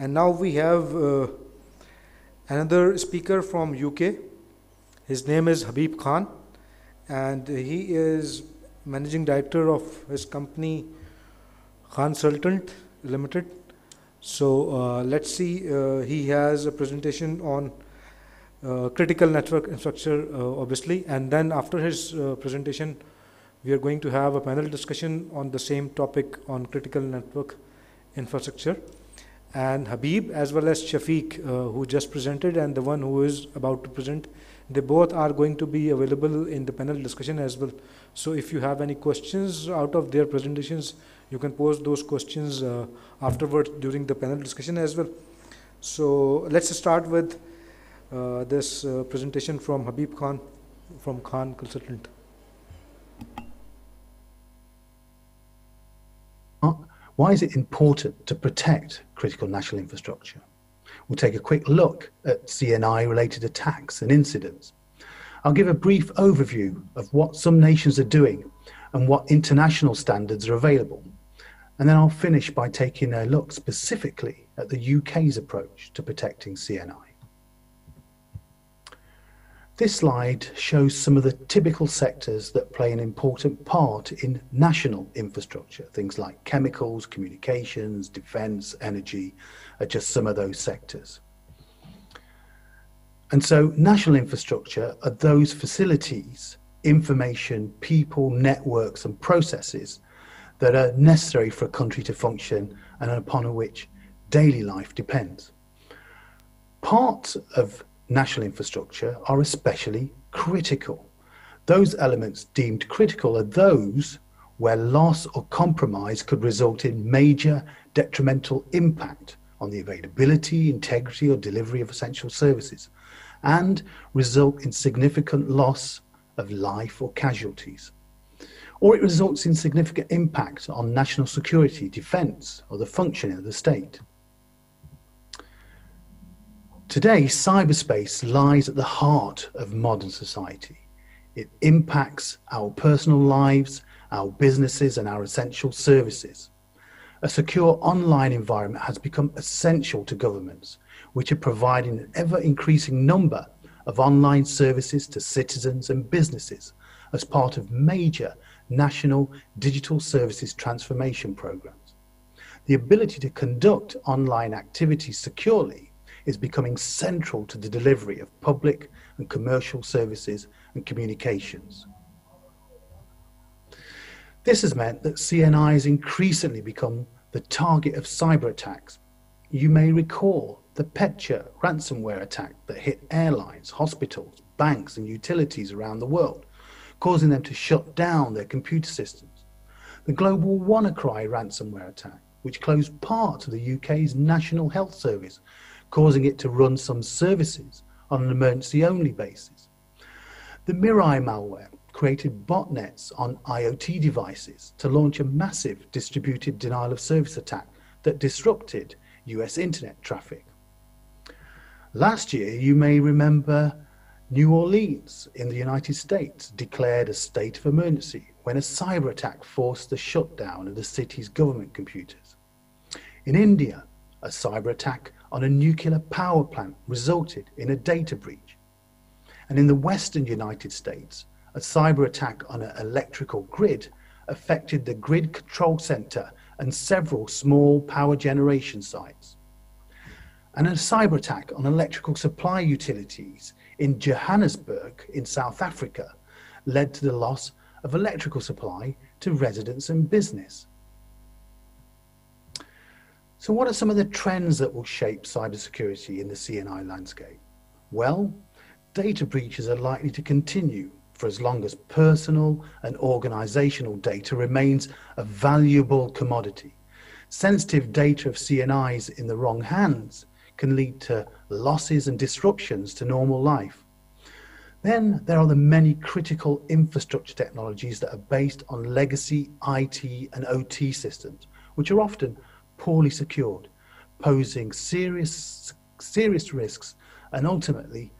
And now we have another speaker from UK. His name is Habib Khan, and he is managing director of his company Consultant Limited. So let's see, he has a presentation on critical network infrastructure, obviously, and then after his presentation, we are going to have a panel discussion on the same topic on critical network infrastructure. And Habib as well as Shafiq, who just presented, and the one who is about to present, they both are going to be available in the panel discussion as well. So if you have any questions out of their presentations, you can pose those questions afterwards during the panel discussion as well. So let's start with this presentation from Habib Khan from Khan Consultant. Why is it important to protect critical national infrastructure? We'll take a quick look at CNI-related attacks and incidents. I'll give a brief overview of what some nations are doing and what international standards are available. And then I'll finish by taking a look specifically at the UK's approach to protecting CNI. This slide shows some of the typical sectors that play an important part in national infrastructure. Things like chemicals, communications, defence, energy are just some of those sectors. And so national infrastructure are those facilities, information, people, networks and processes that are necessary for a country to function and upon which daily life depends. Parts of national infrastructure are especially critical. Those elements deemed critical are those where loss or compromise could result in major detrimental impact on the availability, integrity or delivery of essential services and result in significant loss of life or casualties. Or it results in significant impact on national security, defence or the functioning of the state. Today, cyberspace lies at the heart of modern society. It impacts our personal lives, our businesses and our essential services. A secure online environment has become essential to governments, which are providing an ever-increasing number of online services to citizens and businesses as part of major national digital services transformation programs. The ability to conduct online activities securely is becoming central to the delivery of public and commercial services and communications. This has meant that CNI has increasingly become the target of cyber attacks. You may recall the Petya ransomware attack that hit airlines, hospitals, banks and utilities around the world, causing them to shut down their computer systems. The global WannaCry ransomware attack, which closed part of the UK's National Health Service, causing it to run some services on an emergency-only basis. The Mirai malware created botnets on IoT devices to launch a massive distributed denial-of-service attack that disrupted US internet traffic. Last year, you may remember New Orleans in the United States declared a state of emergency when a cyber attack forced the shutdown of the city's government computers. In India, a cyber attack on a nuclear power plant resulted in a data breach. And in the Western United States, a cyber attack on an electrical grid affected the grid control center and several small power generation sites. And a cyber attack on electrical supply utilities in Johannesburg in South Africa led to the loss of electrical supply to residents and business. So what are some of the trends that will shape cybersecurity in the CNI landscape? Well, data breaches are likely to continue for as long as personal and organizational data remains a valuable commodity. Sensitive data of CNIs in the wrong hands can lead to losses and disruptions to normal life. Then there are the many critical infrastructure technologies that are based on legacy IT and OT systems, which are often poorly secured, posing serious risks and ultimately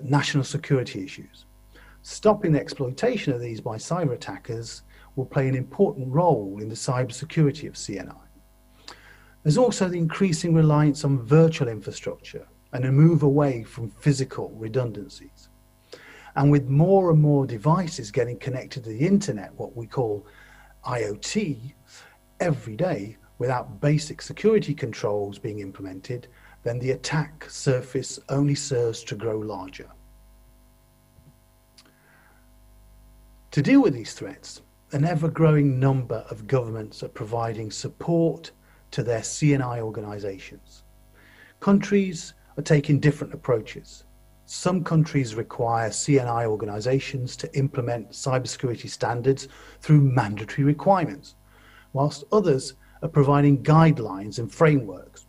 national security issues. Stopping the exploitation of these by cyber attackers will play an important role in the cybersecurity of CNI. There's also the increasing reliance on virtual infrastructure and a move away from physical redundancies. And with more and more devices getting connected to the internet, what we call IoT, every day without basic security controls being implemented, then the attack surface only serves to grow larger. To deal with these threats, an ever-growing number of governments are providing support to their CNI organizations. Countries are taking different approaches. Some countries require CNI organizations to implement cybersecurity standards through mandatory requirements, whilst others are providing guidelines and frameworks.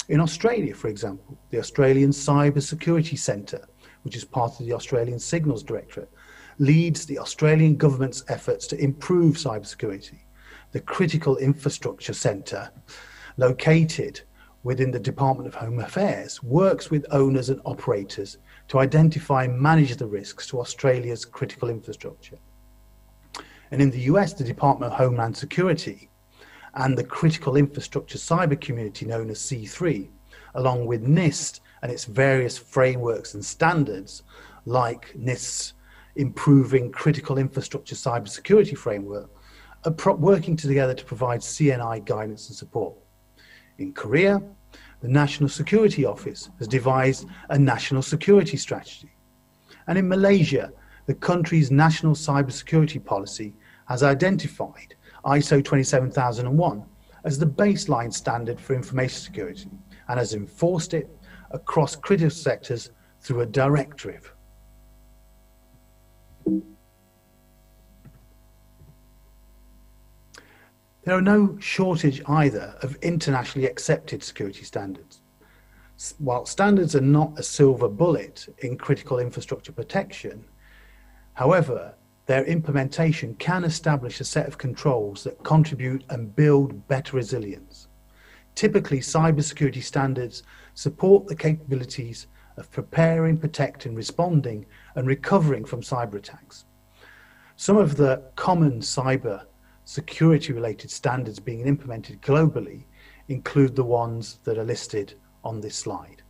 In Australia, for example, the Australian Cyber Security Centre, which is part of the Australian Signals Directorate, leads the Australian government's efforts to improve cybersecurity. The Critical Infrastructure Centre, located within the Department of Home Affairs, works with owners and operators to identify and manage the risks to Australia's critical infrastructure. And in the US, the Department of Homeland Security and the Critical Infrastructure Cyber Community, known as C3, along with NIST and its various frameworks and standards, like NIST's Improving Critical Infrastructure Cybersecurity Framework, are working together to provide CNI guidance and support. In Korea, the National Security Office has devised a national security strategy. And in Malaysia, the country's national cybersecurity policy has identified ISO 27001 as the baseline standard for information security and has enforced it across critical sectors through a directive. There are no shortage either of internationally accepted security standards. While standards are not a silver bullet in critical infrastructure protection, however, their implementation can establish a set of controls that contribute and build better resilience. Typically, cybersecurity standards support the capabilities of preparing, protecting, responding, and recovering from cyber attacks. Some of the common cyber security-related standards being implemented globally include the ones that are listed on this slide.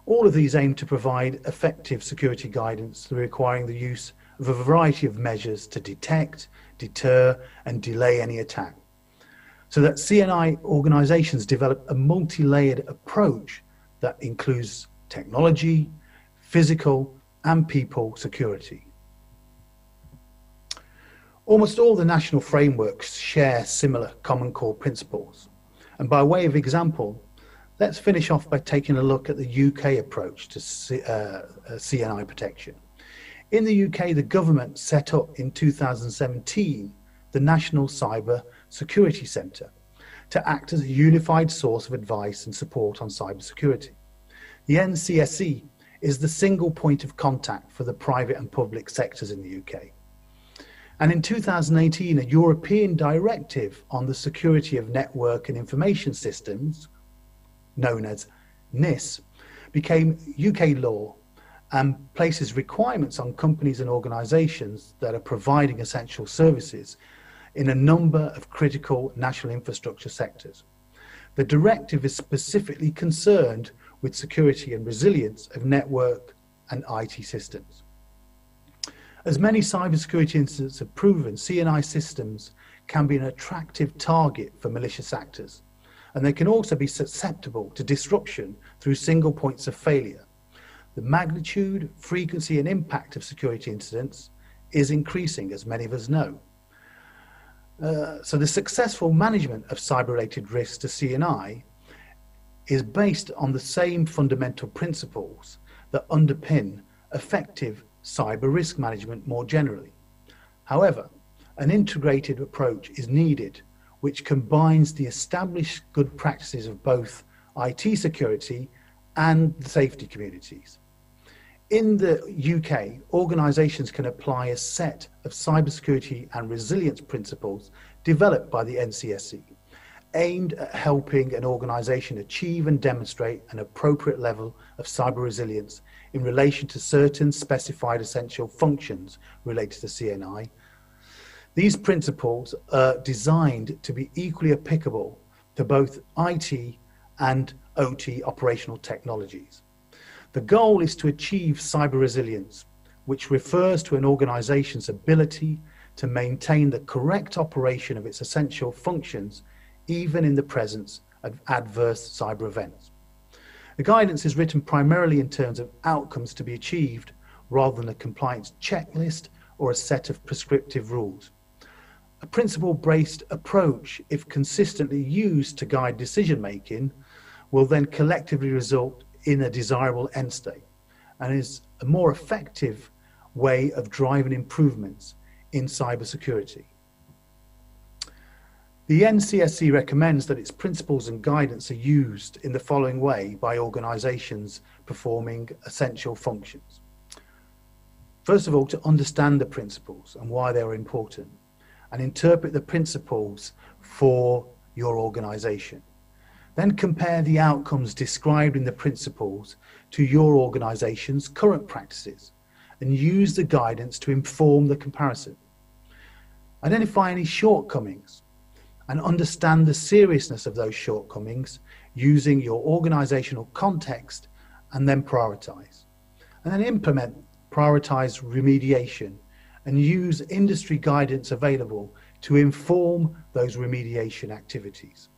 All of these aim to provide effective security guidance through requiring the use of a variety of measures to detect, deter, and delay any attack, so that CNI organizations develop a multi-layered approach that includes technology, physical, and people security. Almost all the national frameworks share similar common core principles. And by way of example, let's finish off by taking a look at the UK approach to CNI protection. In the UK, the government set up in 2017 the National Cyber Security Centre to act as a unified source of advice and support on cybersecurity. The NCSC is the single point of contact for the private and public sectors in the UK. And in 2018, a European directive on the security of network and information systems, known as NIS, became UK law and places requirements on companies and organizations that are providing essential services in a number of critical national infrastructure sectors. The directive is specifically concerned with security and resilience of network and IT systems. As many cybersecurity incidents have proven, CNI systems can be an attractive target for malicious actors, and they can also be susceptible to disruption through single points of failure. The magnitude, frequency, and impact of security incidents is increasing, as many of us know. So the successful management of cyber-related risks to CNI is based on the same fundamental principles that underpin effective cyber risk management more generally. However, an integrated approach is needed, which combines the established good practices of both IT security and the safety communities. In the UK, organisations can apply a set of cybersecurity and resilience principles developed by the NCSC, aimed at helping an organisation achieve and demonstrate an appropriate level of cyber resilience in relation to certain specified essential functions related to CNI. These principles are designed to be equally applicable to both IT and OT operational technologies. The goal is to achieve cyber resilience, which refers to an organization's ability to maintain the correct operation of its essential functions, even in the presence of adverse cyber events. The guidance is written primarily in terms of outcomes to be achieved rather than a compliance checklist or a set of prescriptive rules. A principle-based approach, if consistently used to guide decision-making, will then collectively result in a desirable end state and is a more effective way of driving improvements in cybersecurity. The NCSC recommends that its principles and guidance are used in the following way by organizations performing essential functions. First of all, to understand the principles and why they are important, and interpret the principles for your organization. Then compare the outcomes described in the principles to your organization's current practices and use the guidance to inform the comparison. Identify any shortcomings and understand the seriousness of those shortcomings using your organizational context, and then prioritize. And then implement, prioritize remediation and use industry guidance available to inform those remediation activities.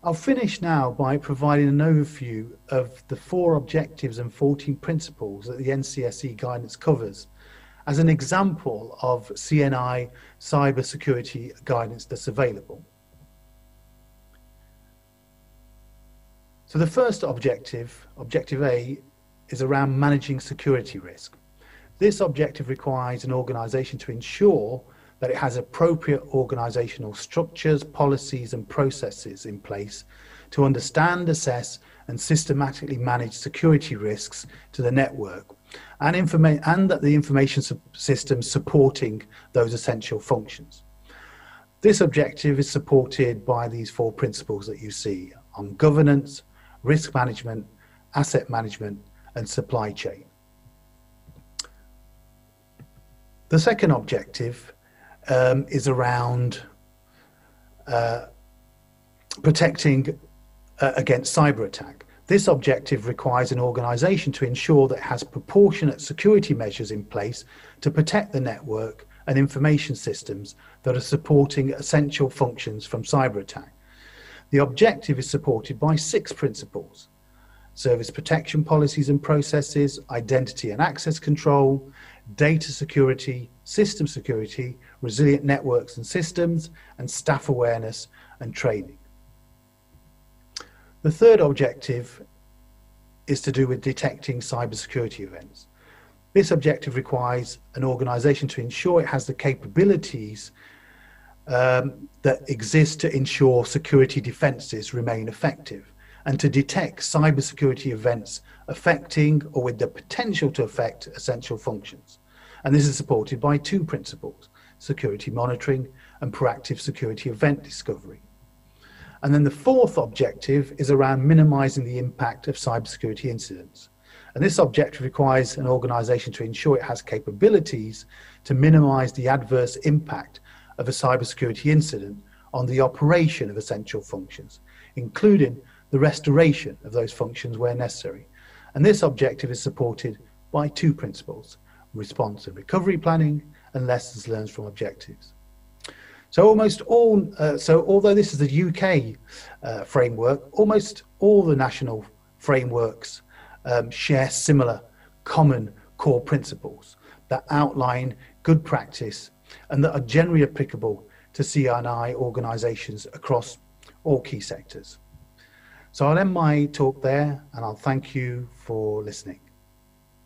I'll finish now by providing an overview of the 4 objectives and 14 principles that the NCSC guidance covers as an example of CNI cybersecurity guidance that's available. So the first objective, Objective A, is around managing security risk. This objective requires an organization to ensure that it has appropriate organizational structures, policies, and processes in place to understand, assess, and systematically manage security risks to the network, and that the information systems supporting those essential functions. This objective is supported by these 4 principles that you see on governance, risk management, asset management, and supply chain. The second objective is around protecting against cyber attack. This objective requires an organization to ensure that it has proportionate security measures in place to protect the network and information systems that are supporting essential functions from cyber attack. The objective is supported by 6 principles: service protection policies and processes, identity and access control, data security, system security, resilient networks and systems, and staff awareness and training. The third objective is to do with detecting cybersecurity events. This objective requires an organization to ensure it has the capabilities that exist to ensure security defenses remain effective and to detect cybersecurity events affecting or with the potential to affect essential functions. And this is supported by 2 principles: security monitoring and proactive security event discovery. And then the 4th objective is around minimizing the impact of cybersecurity incidents. And this objective requires an organization to ensure it has capabilities to minimize the adverse impact of a cybersecurity incident on the operation of essential functions, including the restoration of those functions where necessary. And this objective is supported by 2 principles: response and recovery planning and lessons learned from objectives. So although this is the UK framework, almost all the national frameworks share similar common core principles that outline good practice and that are generally applicable to CNI organisations across all key sectors. So I'll end my talk there and I'll thank you for listening.